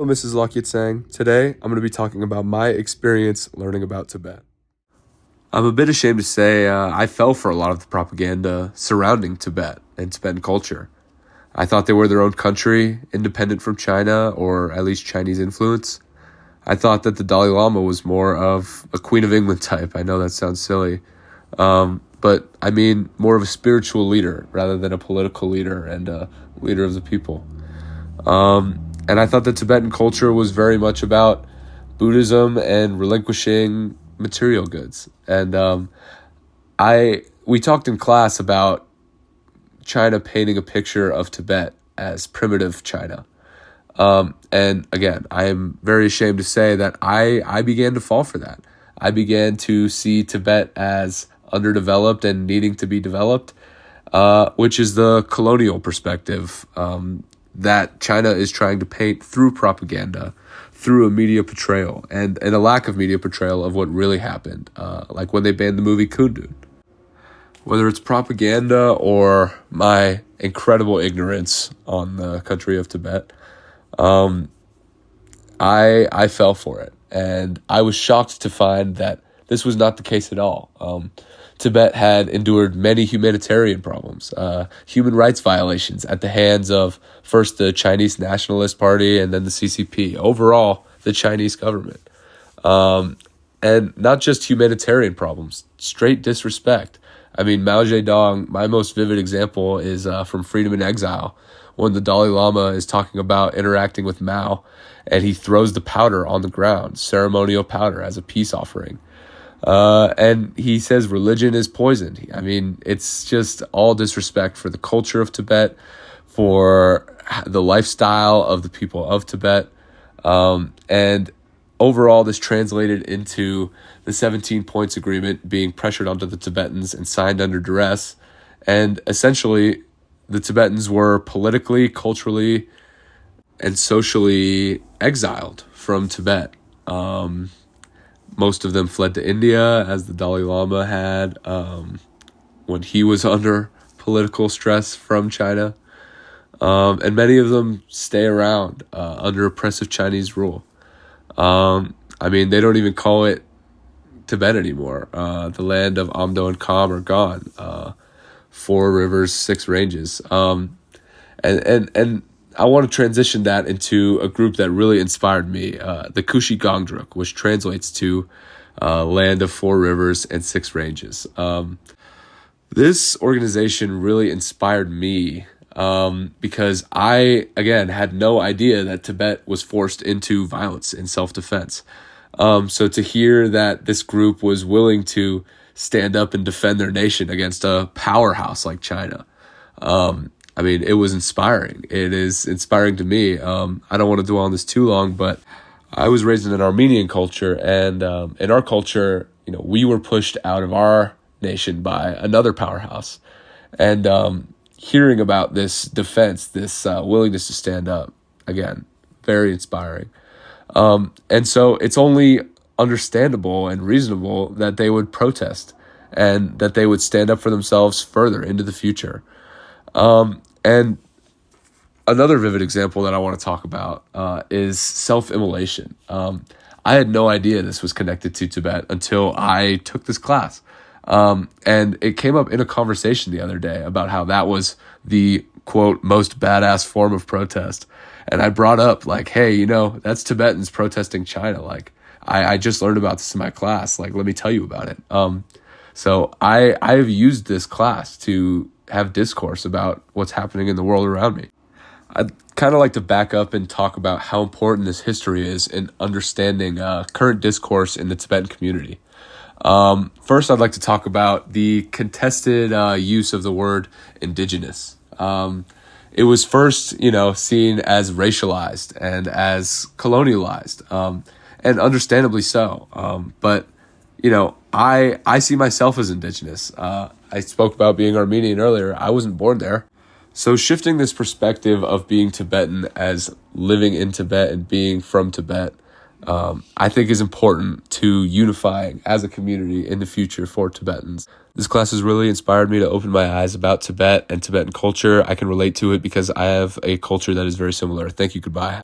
Hello, Mrs. Lockett Sang. Today, I'm going to be talking about my experience learning about Tibet. I'm a bit ashamed to say I fell for a lot of the propaganda surrounding Tibet and Tibetan culture. I thought they were their own country, independent from China, or at least Chinese influence. I thought that the Dalai Lama was more of a Queen of England type. I know that sounds silly. But I mean more of a spiritual leader rather than a political leader and a leader of the people. And I thought the Tibetan culture was very much about Buddhism and relinquishing material goods. And we talked in class about China painting a picture of Tibet as primitive China. And again, I am very ashamed to say that I began to fall for that. I began to see Tibet as underdeveloped and needing to be developed, which is the colonial perspective that China is trying to paint through propaganda, through a media portrayal, and a lack of media portrayal of what really happened, like when they banned the movie Kundun. Whether it's propaganda or my incredible ignorance on the country of Tibet, I fell for it. And I was shocked to find that this was not the case at all. Tibet had endured many humanitarian problems, human rights violations at the hands of first the Chinese Nationalist Party and then the CCP, overall the Chinese government. And not just humanitarian problems, straight disrespect. I mean, Mao Zedong, my most vivid example is from Freedom in Exile, when the Dalai Lama is talking about interacting with Mao, and he throws the powder on the ground, ceremonial powder, as a peace offering. And he says religion is poison. I mean, it's just all disrespect for the culture of Tibet, for the lifestyle of the people of Tibet. And overall, this translated into the 17 points agreement being pressured onto the Tibetans and signed under duress. And essentially, the Tibetans were politically, culturally, and socially exiled from Tibet. Most of them fled to India, as the Dalai Lama had when he was under political stress from China. And many of them stay around under oppressive Chinese rule. I mean, they don't even call it Tibet anymore. The land of Amdo and Kam are gone. 4 rivers, 6 ranges. And I want to transition that into a group that really inspired me, the Kushi Gangdruk, which translates to land of 4 rivers and 6 ranges. This organization really inspired me because I, again, had no idea that Tibet was forced into violence in self-defense. So to hear that this group was willing to stand up and defend their nation against a powerhouse like China, I mean, it was inspiring. It is inspiring to me. I don't want to dwell on this too long, but I was raised in an Armenian culture, and in our culture, we were pushed out of our nation by another powerhouse. And hearing about this defense, this willingness to stand up, again, very inspiring. And so it's only understandable and reasonable that they would protest and that they would stand up for themselves further into the future. And another vivid example that I want to talk about is self-immolation. I had no idea this was connected to Tibet until I took this class. And it came up in a conversation the other day about how that was the, quote, most badass form of protest. And I brought up, like, hey, that's Tibetans protesting China. Like, I just learned about this in my class. Like, let me tell you about it. So I have used this class to have discourse about what's happening in the world around me. I'd kind of like to back up and talk about how important this history is in understanding current discourse in the Tibetan community. First, I'd like to talk about the contested use of the word indigenous. It was first, seen as racialized and as colonialized, and understandably so. But, I see myself as indigenous. I spoke about being Armenian earlier. I wasn't born there. So shifting this perspective of being Tibetan as living in Tibet and being from Tibet, I think is important to unifying as a community in the future for Tibetans. This class has really inspired me to open my eyes about Tibet and Tibetan culture. I can relate to it because I have a culture that is very similar. Thank you. Goodbye.